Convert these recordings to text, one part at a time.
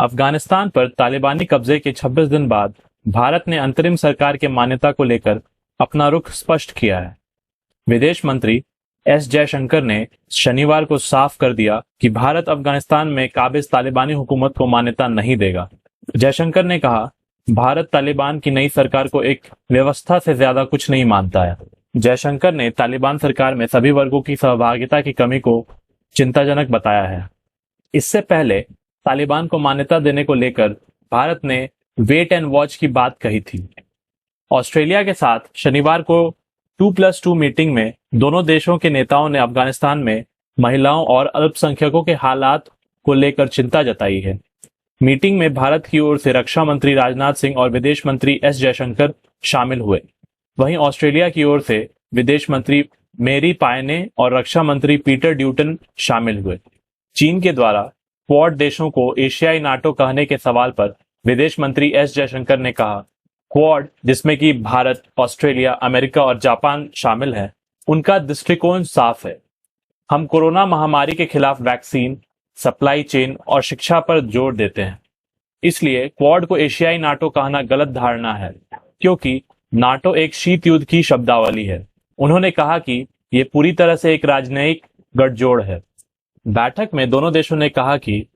अफगानिस्तान पर तालिबानी कब्जे के 26 दिन बाद भारत ने अंतरिम सरकार के मान्यता को लेकर अपना रुख स्पष्ट किया है। विदेश मंत्री एस जयशंकर ने शनिवार को साफ कर दिया कि भारत अफगानिस्तान में काबिज तालिबानी हुकूमत को मान्यता नहीं देगा। जयशंकर ने कहा, भारत तालिबान की नई सरकार को एक व्यवस्था से ज्यादा कुछ नहीं मानता है। जयशंकर ने तालिबान सरकार में सभी वर्गों की सहभागिता की कमी को चिंताजनक बताया है। इससे पहले तालिबान को मान्यता देने को लेकर भारत ने वेट एंड वॉच की बात कही थी। ऑस्ट्रेलिया के साथ शनिवार को 2+2 मीटिंग में दोनों देशों के नेताओं ने अफगानिस्तान में महिलाओं और अल्पसंख्यकों के हालात को लेकर चिंता जताई है। मीटिंग में भारत की ओर से रक्षा मंत्री राजनाथ सिंह और विदेश मंत्री एस जयशंकर शामिल हुए। वहीं ऑस्ट्रेलिया की ओर से विदेश मंत्री मेरी पायने और रक्षा मंत्री पीटर ड्यूटन शामिल हुए। चीन के द्वारा क्वाड देशों को एशियाई नाटो कहने के सवाल पर विदेश मंत्री एस जयशंकर ने कहा, क्वाड जिसमें कि भारत, ऑस्ट्रेलिया, अमेरिका और जापान शामिल है, उनका दृष्टिकोण साफ है। हम कोरोना महामारी के खिलाफ वैक्सीन, सप्लाई चेन और शिक्षा पर जोर देते हैं। इसलिए क्वाड को एशियाई नाटो कहना गलत धारणा है, क्योंकि नाटो एक शीत युद्ध की शब्दावली है। उन्होंने कहा कि ये पूरी तरह से एक राजनयिक गठजोड़ है। बैठक में दोनों देशों ने कहा कि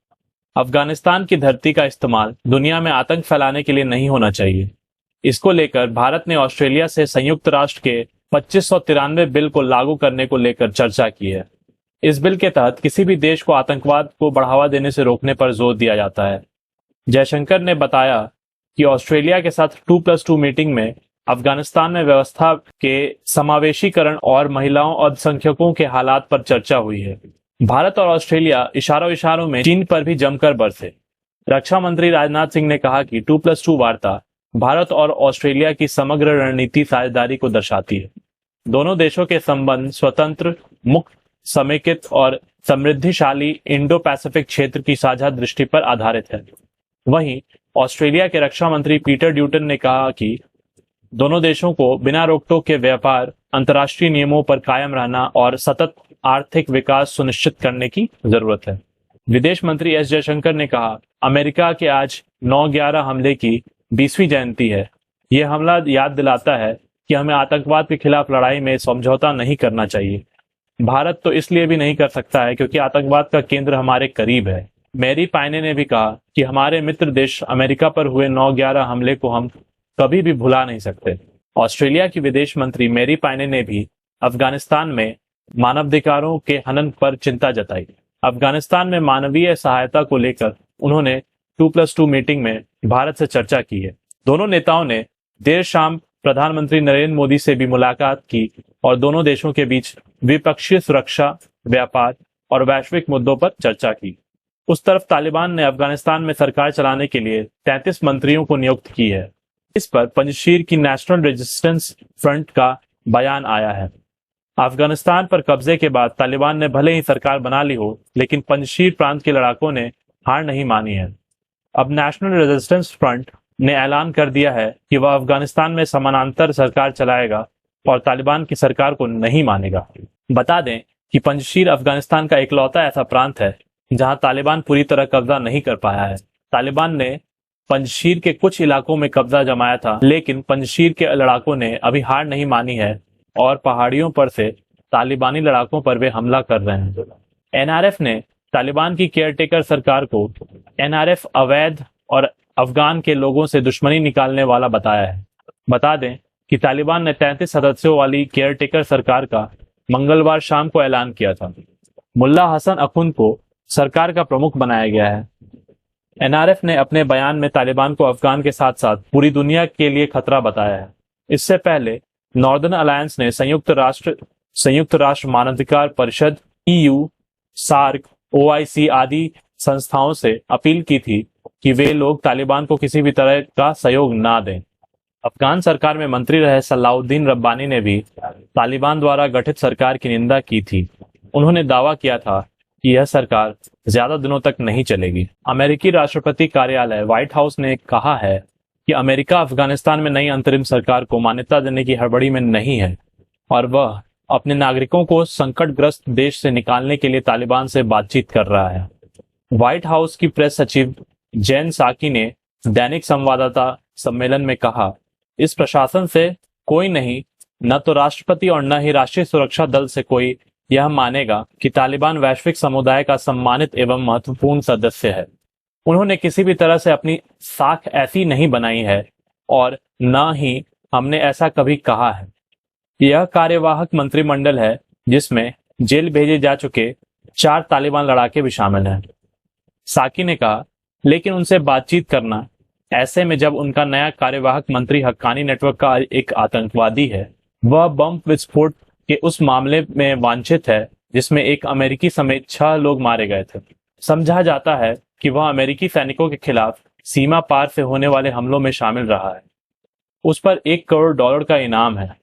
अफगानिस्तान की धरती का इस्तेमाल दुनिया में आतंक फैलाने के लिए नहीं होना चाहिए। इसको लेकर भारत ने ऑस्ट्रेलिया से संयुक्त राष्ट्र के 2593 बिल को लागू करने को लेकर चर्चा की है। इस बिल के तहत किसी भी देश को आतंकवाद को बढ़ावा देने से रोकने पर जोर दिया जाता है। जयशंकर ने बताया कि ऑस्ट्रेलिया के साथ 2+2 मीटिंग में अफगानिस्तान में व्यवस्था के समावेशीकरण और महिलाओं और अल्पसंख्यकों के हालात पर चर्चा हुई है। भारत और ऑस्ट्रेलिया इशारों में चीन पर भी जमकर बरसे। रक्षा मंत्री राजनाथ सिंह ने कहा कि 2+2 वार्ता भारत और ऑस्ट्रेलिया की समग्र रणनीति साझेदारी को दर्शाती है। दोनों देशों के संबंध स्वतंत्र, मुक्त, समेकित और समृद्धिशाली इंडो पैसिफिक क्षेत्र की साझा दृष्टि पर आधारित है। वहीं ऑस्ट्रेलिया के रक्षा मंत्री पीटर ड्यूटन ने कहा कि दोनों देशों को बिना रोक-टोक के व्यापार, अंतर्राष्ट्रीय नियमों पर कायम रहना और सतत आर्थिक विकास सुनिश्चित करने की जरूरत है। विदेश मंत्री एस जयशंकर ने कहा, अमेरिका के आज 9/11 हमले की 20वीं जयंती है। यह हमला याद दिलाता है कि हमें आतंकवाद के खिलाफ लड़ाई में समझौता नहीं करना चाहिए। भारत तो इसलिए भी नहीं कर सकता है क्योंकि आतंकवाद का केंद्र हमारे करीब है। मेरी पायने ने भी कहा कि हमारे मित्र देश अमेरिका पर हुए 9/11 हमले को हम कभी भी भुला नहीं सकते। ऑस्ट्रेलिया की विदेश मंत्री मेरी पायने ने भी अफगानिस्तान में मानवाधिकारों के हनन पर चिंता जताई। अफगानिस्तान में मानवीय सहायता को लेकर उन्होंने 2+2 मीटिंग में भारत से चर्चा की है। दोनों नेताओं ने देर शाम प्रधानमंत्री नरेंद्र मोदी से भी मुलाकात की और दोनों देशों के बीच द्विपक्षीय सुरक्षा, व्यापार और वैश्विक मुद्दों पर चर्चा की। उस तरफ तालिबान ने अफगानिस्तान में सरकार चलाने के लिए 33 मंत्रियों को नियुक्त की है। इस पर पंजशीर की नेशनल रेजिस्टेंस फ्रंट का बयान आया है। अफगानिस्तान पर कब्जे के बाद तालिबान ने भले ही सरकार बना ली हो, लेकिन पंजशीर प्रांत के लड़ाकों ने हार नहीं मानी है। अब नेशनल रेजिस्टेंस फ्रंट ने ऐलान कर दिया है कि वह अफगानिस्तान में समानांतर सरकार चलाएगा और तालिबान की सरकार को नहीं मानेगा। बता दें कि पंजशीर अफगानिस्तान का इकलौता ऐसा प्रांत है जहां तालिबान पूरी तरह कब्जा नहीं कर पाया है। तालिबान ने पंजशीर के कुछ इलाकों में कब्जा जमाया था, लेकिन पंजशीर के लड़ाकों ने अभी हार नहीं मानी है और पहाड़ियों पर से तालिबानी लड़ाकों पर वे हमला कर रहे हैं। एनआरएफ ने तालिबान की केयरटेकर सरकार को एनआरएफ अवैध और अफगान के लोगों से दुश्मनी निकालने वाला बताया है। बता दें कि तालिबान ने 33 सदस्यों वाली केयरटेकर सरकार का मंगलवार शाम को ऐलान किया था। मुल्ला हसन अखुंद को सरकार का प्रमुख बनाया गया है। एनआरएफ ने अपने बयान में तालिबान को अफगान के साथ साथ पूरी दुनिया के लिए खतरा बताया है। इससे पहले नॉर्दर्न अलायंस ने संयुक्त राष्ट्र मानवाधिकार परिषद, EU, सार्क, OIC आदि संस्थाओं से अपील की थी कि वे लोग तालिबान को किसी भी तरह का सहयोग ना दें। अफगान सरकार में मंत्री रहे सलाउद्दीन रब्बानी ने भी तालिबान द्वारा गठित सरकार की निंदा की थी। उन्होंने दावा किया था कि यह सरकार ज्यादा दिनों तक नहीं चलेगी। अमेरिकी राष्ट्रपति कार्यालय व्हाइट हाउस ने कहा है कि अमेरिका अफगानिस्तान में नई अंतरिम सरकार को मान्यता देने की हड़बड़ी में नहीं है और वह अपने नागरिकों को संकटग्रस्त देश से निकालने के लिए तालिबान से बातचीत कर रहा है। व्हाइट हाउस की प्रेस सचिव जैन साकी ने दैनिक संवाददाता सम्मेलन में कहा, इस प्रशासन से कोई नहीं, न तो राष्ट्रपति और न ही राष्ट्रीय सुरक्षा दल से कोई यह मानेगा कि तालिबान वैश्विक समुदाय का सम्मानित एवं महत्वपूर्ण सदस्य है। उन्होंने किसी भी तरह से अपनी साख ऐसी नहीं बनाई है और न ही हमने ऐसा कभी कहा है। यह कार्यवाहक मंत्रिमंडल है जिसमें जेल भेजे जा चुके 4 तालिबान लड़ाके भी शामिल हैं। साकी ने कहा, लेकिन उनसे बातचीत करना, ऐसे में जब उनका नया कार्यवाहक मंत्री हक्कानी नेटवर्क का एक आतंकवादी है, वह बम विस्फोट के उस मामले में वांछित है जिसमें एक अमेरिकी समेत 6 लोग मारे गए थे। समझा जाता है कि वह अमेरिकी सैनिकों के खिलाफ सीमा पार से होने वाले हमलों में शामिल रहा है। उस पर $1 करोड़ का इनाम है,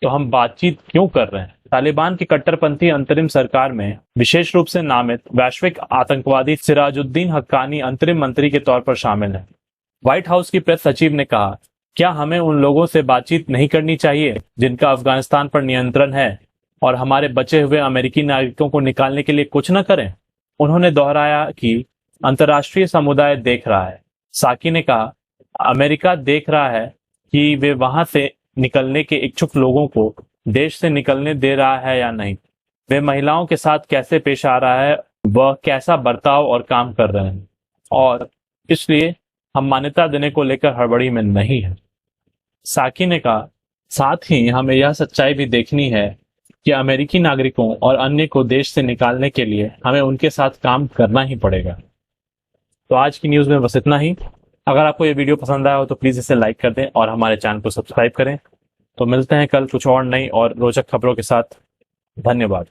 तो हम बातचीत क्यों कर रहे हैं? तालिबान की कट्टरपंथी अंतरिम सरकार में विशेष रूप से नामित वैश्विक आतंकवादी सिराजुद्दीन हक्कानी अंतरिम मंत्री के तौर पर शामिल है। व्हाइट हाउस की प्रेस सचिव ने कहा, क्या हमें उन लोगों से बातचीत नहीं करनी चाहिए जिनका अफगानिस्तान पर नियंत्रण है और हमारे बचे हुए अमेरिकी नागरिकों को निकालने के लिए कुछ न करें? उन्होंने दोहराया कि अंतर्राष्ट्रीय समुदाय देख रहा है। साकी ने कहा, अमेरिका देख रहा है कि वे वहां से निकलने के इच्छुक लोगों को देश से निकलने दे रहा है या नहीं। वे महिलाओं के साथ कैसे पेश आ रहा है, वह कैसा बर्ताव और काम कर रहे हैं, और इसलिए हम मान्यता देने को लेकर हड़बड़ी में नहीं है। साकी ने कहा, साथ ही हमें यह सच्चाई भी देखनी है कि अमेरिकी नागरिकों और अन्य को देश से निकालने के लिए हमें उनके साथ काम करना ही पड़ेगा। तो आज की न्यूज़ में बस इतना ही। अगर आपको ये वीडियो पसंद आया हो तो प्लीज़ इसे लाइक कर दें और हमारे चैनल को सब्सक्राइब करें। तो मिलते हैं कल कुछ और नई और रोचक खबरों के साथ। धन्यवाद।